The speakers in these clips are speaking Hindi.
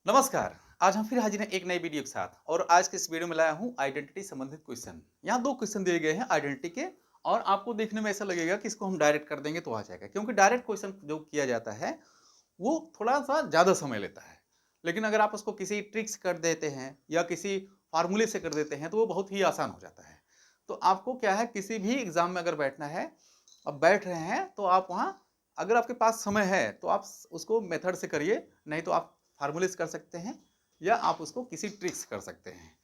नमस्कार। आज हम फिर हाजिर हैं एक नई वीडियो के साथ और आज के इस वीडियो में लाया हूं आइडेंटिटी संबंधित क्वेश्चन। यहाँ दो क्वेश्चन दिए गए हैं आइडेंटिटी के और आपको देखने में ऐसा लगेगा कि इसको हम डायरेक्ट कर देंगे तो आ जाएगा, क्योंकि डायरेक्ट क्वेश्चन जो किया जाता है वो थोड़ा सा ज़्यादा समय लेता है। लेकिन अगर आप उसको किसी ट्रिक्स कर देते हैं या किसी फार्मूले से कर देते हैं तो वो बहुत ही आसान हो जाता है। तो आपको क्या है, किसी भी एग्जाम में अगर बैठना है, अब बैठ रहे हैं तो आप वहाँ, अगर आपके पास समय है तो आप उसको मेथड से करिए, नहीं तो आप फार्मूले से कर सकते हैं या आप उसको किसी ट्रिक्स कर सकते हैं।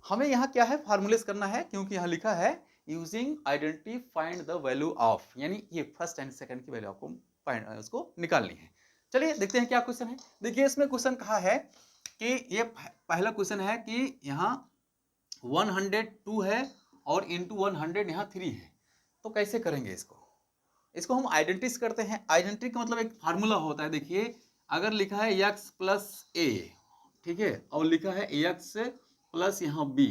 हमें यहाँ क्या है, फार्मूलेस करना है, क्योंकि यहाँ लिखा है using identity find the value of, यानी ये फर्स्ट एंड सेकंड की वैल्यू आपको फाइंड उसको निकालनी है। चलिए देखते हैं क्या क्वेश्चन है। देखिए इसमें क्वेश्चन कहा है कि ये पहला क्वेश्चन है कि यहाँ 102 है और इंटू 100 यहाँ 3 है। तो कैसे करेंगे इसको? इसको हम आइडेंटिटी से करते हैं। आइडेंटिटी का मतलब एक फार्मूला होता है। देखिए अगर लिखा है x प्लस ए, ठीक है, और लिखा है x प्लस यहाँ b,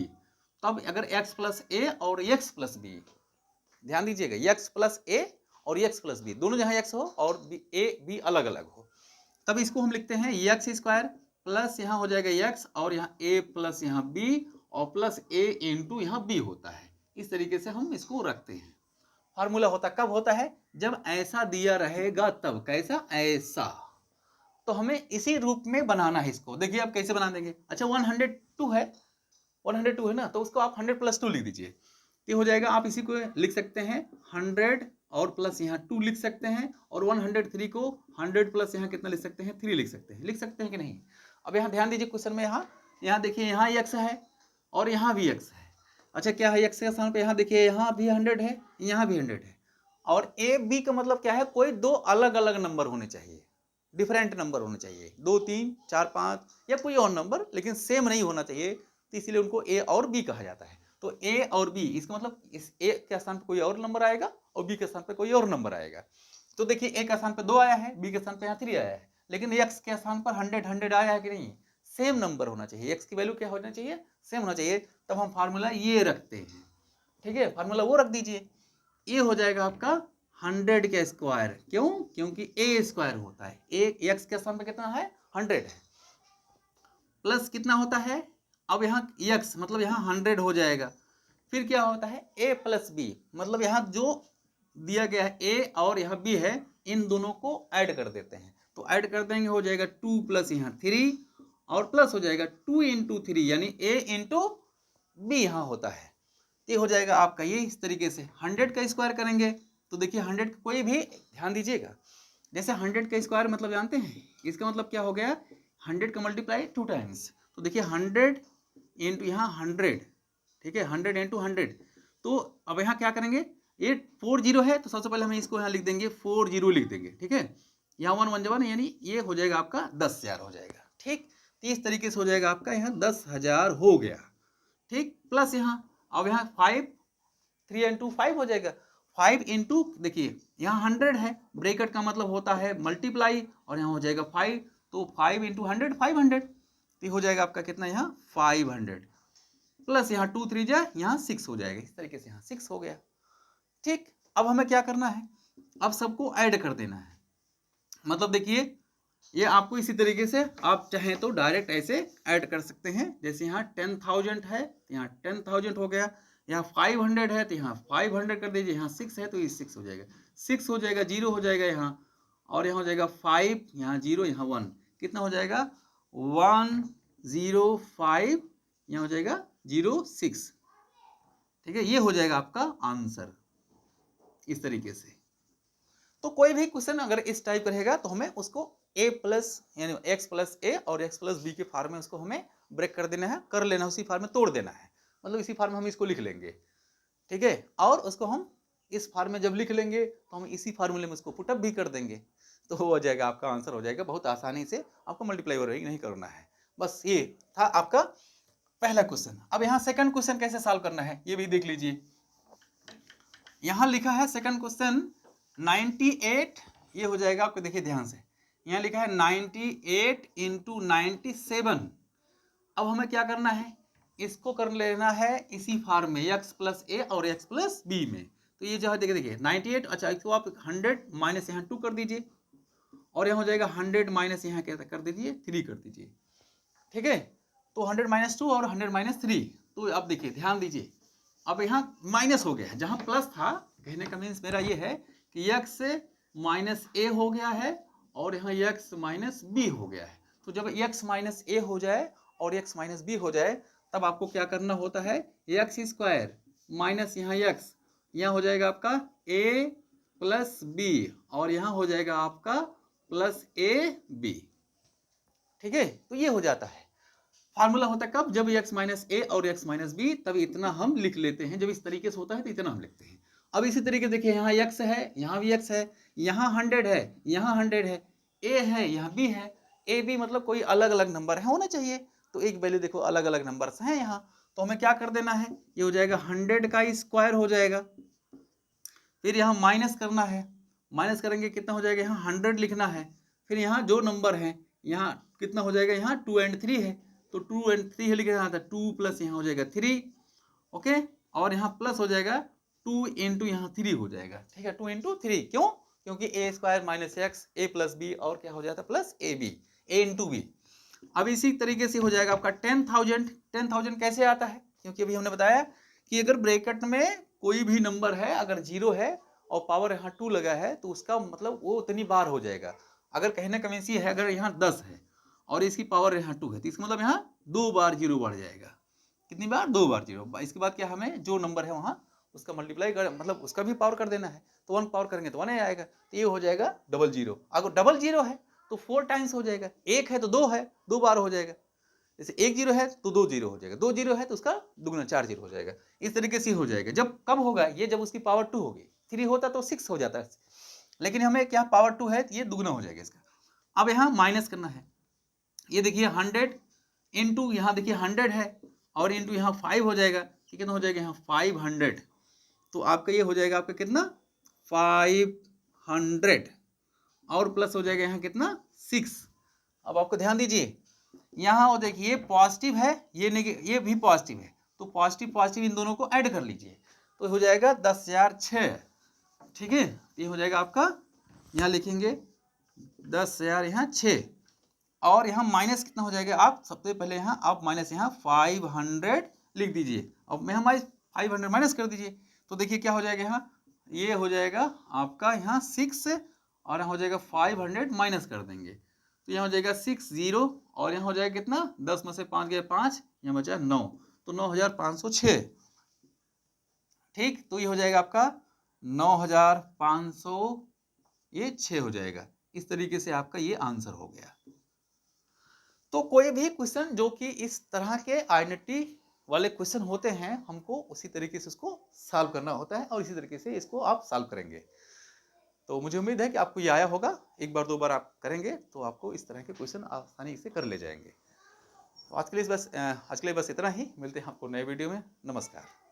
तब अगर x प्लस ए और x प्लस बी, ध्यान दीजिएगा, x प्लस ए और x प्लस बी दोनों जहाँ x हो और a b अलग अलग हो, तब इसको हम लिखते हैं एक्स स्क्वायर प्लस यहाँ हो जाएगा x और यहाँ a प्लस यहाँ b और प्लस a इंटू यहाँ b होता है। इस तरीके से हम इसको रखते हैं। फार्मूला होता कब होता है? जब ऐसा दिया रहेगा तब। कैसा? ऐसा। तो हमें इसी रूप में बनाना है इसको। देखिए आप कैसे बना देंगे। अच्छा 102 है, 102 है ना, तो उसको आप 100 प्लस 2 लिख दीजिए। ये हो जाएगा। आप इसी को लिख सकते हैं 100 और प्लस यहाँ 2 लिख सकते हैं, और 103 को 100 प्लस यहाँ कितना लिख सकते हैं, 3 लिख सकते हैं कि नहीं? अब यहाँ ध्यान दीजिए क्वेश्चन में, यहाँ देखिए यहाँ x है और यहाँ भी x है। अच्छा क्या है, x के स्थान पे यहाँ देखिए यहाँ भी 100 है, यहाँ भी 100 है, और ए बी का मतलब क्या है, कोई दो अलग अलग नंबर होने चाहिए, डिफरेंट नंबर होने चाहिए, 2 3 4 5 या कोई और नंबर, लेकिन सेम नहीं होना चाहिए। तो इसीलिए उनको ए और बी कहा जाता है। तो ए और बी, इसका मतलब इस ए के स्थान पे कोई और नंबर आएगा और बी के स्थान पे कोई और नंबर आएगा। तो देखिए ए के स्थान पे 2 आया है, बी के स्थान पे यहाँ 3 आया है, लेकिन एक्स के स्थान पर 100 आया है कि नहीं? सेम नंबर होना चाहिए, एक्स की वैल्यू क्या होना चाहिए, सेम होना चाहिए। तब हम फार्मूला ये रखते हैं, ठीक है, फार्मूला वो रख दीजिए। ये हो जाएगा आपका 100 का स्क्वायर। क्यों? क्योंकि ए स्क्वायर होता है, ए एक्स के स्थान पे कितना है, 100 है, प्लस कितना होता है, अब यहाँ x मतलब यहाँ 100 हो जाएगा। फिर क्या होता है, a प्लस बी, मतलब यहाँ जो दिया गया है a और यहाँ b है, इन दोनों को ऐड कर देते हैं। तो ऐड कर देंगे, हो जाएगा 2 प्लस यहाँ 3 और प्लस हो जाएगा 2 इंटू 3, यानी a इंटू बी यहाँ होता है। ये हो जाएगा आपका, ये इस तरीके से 100 का स्क्वायर करेंगे तो देखिए 100 कोई भी, ध्यान दीजिएगा, जैसे 100 का स्क्वायर मतलब जानते हैं, इसका मतलब क्या हो गया, 100 का मल्टीप्लाई 2 टाइम्स। तो देखिए 100 इंटू यहाँ 100, ठीक है, 100 इंटू 100। तो अब यहाँ क्या करेंगे, ये 40 है तो सबसे पहले हम इसको यहाँ लिख देंगे 40 लिख देंगे, ठीक है, यहाँ 1 1 1, यानी ये हो जाएगा आपका 10,000 हो जाएगा। ठीक, तो इस तरीके से हो जाएगा आपका यहाँ 10,000 हो गया। ठीक, प्लस यहाँ, अब यहाँ 5, 3 इंटू 5 हो जाएगा, 5 इंटू, देखिए यहाँ 100 है, ब्रैकेट का मतलब होता है मल्टीप्लाई, और यहाँ हो जाएगा 5, तो 5 इंटू 100 500, तो हो जाएगा आपका कितना, यहाँ 500, प्लस यहाँ 2 3 जा यहाँ 6 हो जाएगा। इस तरीके से यहाँ 6 हो गया। ठीक, अब हमें क्या करना है, अब सबको ऐड कर देना है। मतलब देखिए ये आपको इसी तरीके से आप चाहें तो डायरेक्ट ऐसे ऐड कर सकते हैं। जैसे यहाँ 10,000 है तो यहाँ 10,000 हो गया, यहाँ 500 है तो यहाँ 500 कर दीजिए, यहाँ 6 है तो ये 6 हो जाएगा, 6 हो जाएगा, 0 हो जाएगा यहाँ, और यहाँ हो जाएगा 5, यहाँ 0, यहाँ 1, कितना हो जाएगा 105, यहाँ हो जाएगा 06। ठीक है, ये हो जाएगा आपका आंसर इस तरीके से। तो कोई भी क्वेश्चन अगर इस टाइप रहेगा तो हमें उसको a प्लस यानी x प्लस ए और x प्लस बी के फॉर्म में उसको हमें ब्रेक कर देना है, कर लेना है, उसी फॉर्म में तोड़ देना है, मतलब इसी फॉर्म में हम इसको लिख लेंगे। ठीक है, और उसको हम इस फॉर्म में जब लिख लेंगे तो हम इसी फार्मूले में उसको पुटअप भी कर देंगे, तो हो जाएगा आपका आंसर हो जाएगा। बहुत आसानी से आपको मल्टीप्लाई और नहीं करना है। बस ये था आपका पहला क्वेश्चन। अब यहाँ सेकंड क्वेश्चन कैसे सॉल्व करना है ये भी देख लीजिए। यहाँ लिखा है सेकंड क्वेश्चन 98, ये हो जाएगा आपको, देखिए ध्यान से, यहाँ लिखा है 98 इंटू 97। अब हमें क्या करना है, इसको कर लेना है इसी फॉर्म में, x प्लस ए और x प्लस बी में। तो ये जो है देखिए 98, अच्छा इसको आप 100 माइनस यहाँ 2 कर दीजिए, और यहाँ हो जाएगा 100 माइनस यहाँ क्या कर दीजिए 3 कर दीजिए, ठीक है। तो 100 माइनस 2 और 100 माइनस 3, तो अब देखिए ध्यान दीजिए, अब यहाँ माइनस हो गया है, जहाँ प्लस था, कहने का मीन्स मेरा ये है कि x माइनस ए हो गया है और यहाँ x माइनस बी हो गया है। तो जब x माइनस ए हो जाए और x माइनस बी हो जाए तब आपको क्या करना होता है, एक्स स्क्वायर माइनस यहाँ x, यहाँ हो जाएगा आपका a प्लस बी और यहाँ हो जाएगा आपका प्लस ए बी। ठीक है, तो ये हो जाता है। फार्मूला होता है कब, जब x माइनस ए और x माइनस बी, तब इतना हम लिख लेते हैं। जब इस तरीके से होता है तो इतना हम लिखते हैं। अब इसी तरीके देखिए, यहाँ x है, यहाँ भी x है, यहाँ 100 है, यहाँ 100 है, a है, यहाँ b है। a b मतलब कोई अलग अलग नंबर है होना चाहिए, तो एक वैल्यू देखो अलग अलग नंबर्स हैं यहाँ, तो हमें क्या कर देना है, ये हो जाएगा 100 का स्क्वायर हो जाएगा, फिर यहाँ माइनस करना है, माइनस करेंगे कितना हो जाएगा, यहाँ 100 लिखना है, फिर यहाँ जो नंबर है यहाँ कितना हो जाएगा, यहाँ 2 और 3 है, तो 2 और 3 है लिखना था, 2 प्लस यहाँ हो जाएगा 3, ओके, और यहाँ प्लस हो जाएगा 2 इंटू यहाँ 3 हो जाएगा। ठीक है, 2 इंटू 3, क्यों, क्योंकि a square minus x, a plus b और क्या हो जाता है plus a b, a into b. अब इसी तरीके से हो जाएगा आपका 10,000। 10,000 कैसे आता है, क्योंकि अभी हमने बताया कि अगर ब्रैकेट में कोई भी नंबर है, अगर 0 है और पावर यहाँ 2 लगा है तो उसका मतलब वो उतनी बार हो जाएगा। अगर कहने का मीन्स ये है, अगर यहाँ 10 है और इसकी पावर यहाँ 2 है तो इसका मतलब यहाँ 2 बार 0 बढ़ जाएगा। कितनी बार, 2 बार 0। इसके बाद क्या, हमें जो नंबर है वहाँ उसका मल्टीप्लाई कर, मतलब उसका भी पावर कर देना है, तो 1 पावर करेंगे तो 1 आएगा, तो ये हो जाएगा 00। अगर 00 है तो 4 टाइम्स हो जाएगा, 1 है तो 2 है, 2 बार हो जाएगा। जैसे 1 0 है तो 2 0 हो जाएगा, 2 0 है तो उसका दुगना 4 0 हो जाएगा। इस तरीके से हो जाएगा। जब कब होगा ये, जब उसकी पावर 2 होगी। 3 होता तो 6 हो जाता है, लेकिन हमें क्या पावर 2 है तो ये दुगना हो जाएगा इसका। अब यहाँ माइनस करना है, ये देखिए 100 इंटू यहाँ देखिए 100 है और इंटू यहाँ 5 हो जाएगा, कितना हो जाएगा यहाँ 500, तो आपका ये हो जाएगा आपका कितना 500 और प्लस हो जाएगा यहाँ कितना 6। अब आपको ध्यान दीजिए, यहाँ वो देखिए पॉजिटिव है, ये भी पॉजिटिव है, तो पॉजिटिव पॉजिटिव इन दोनों को ऐड कर लीजिए तो हो जाएगा 10,006। ठीक है, ये हो जाएगा आपका, यहाँ लिखेंगे 10,000 यहाँ 6 और यहाँ माइनस कितना हो जाएगा, आप सबसे पहले यहाँ आप माइनस यहाँ 500 लिख दीजिए। अब मैं हमारे 500 माइनस कर दीजिए तो देखिए क्या हो जाएगा, यहाँ ये हो जाएगा आपका यहाँ 6 और यहाँ हो जाएगा 500 माइनस कर देंगे तो यहाँ हो जाएगा 60 और यहाँ हो जाएगा कितना, 10 में से 5 गए 5, यहाँ बचा 9, तो 9,506। ठीक, तो ये हो जाएगा आपका 9,506 हो जाएगा। इस तरीके से आपका ये आंसर हो गया। तो कोई भी क्वेश्चन जो कि इस तरह के आइडेंटिटी वाले क्वेश्चन होते हैं, हमको उसी तरीके से उसको सॉल्व करना होता है और इसी तरीके से इसको आप सॉल्व करेंगे। तो मुझे उम्मीद है कि आपको ये आया होगा। एक बार 2 बार आप करेंगे तो आपको इस तरह के क्वेश्चन आसानी से कर ले जाएंगे। तो आज के लिए बस इतना ही। मिलते हैं आपको नए वीडियो में। नमस्कार।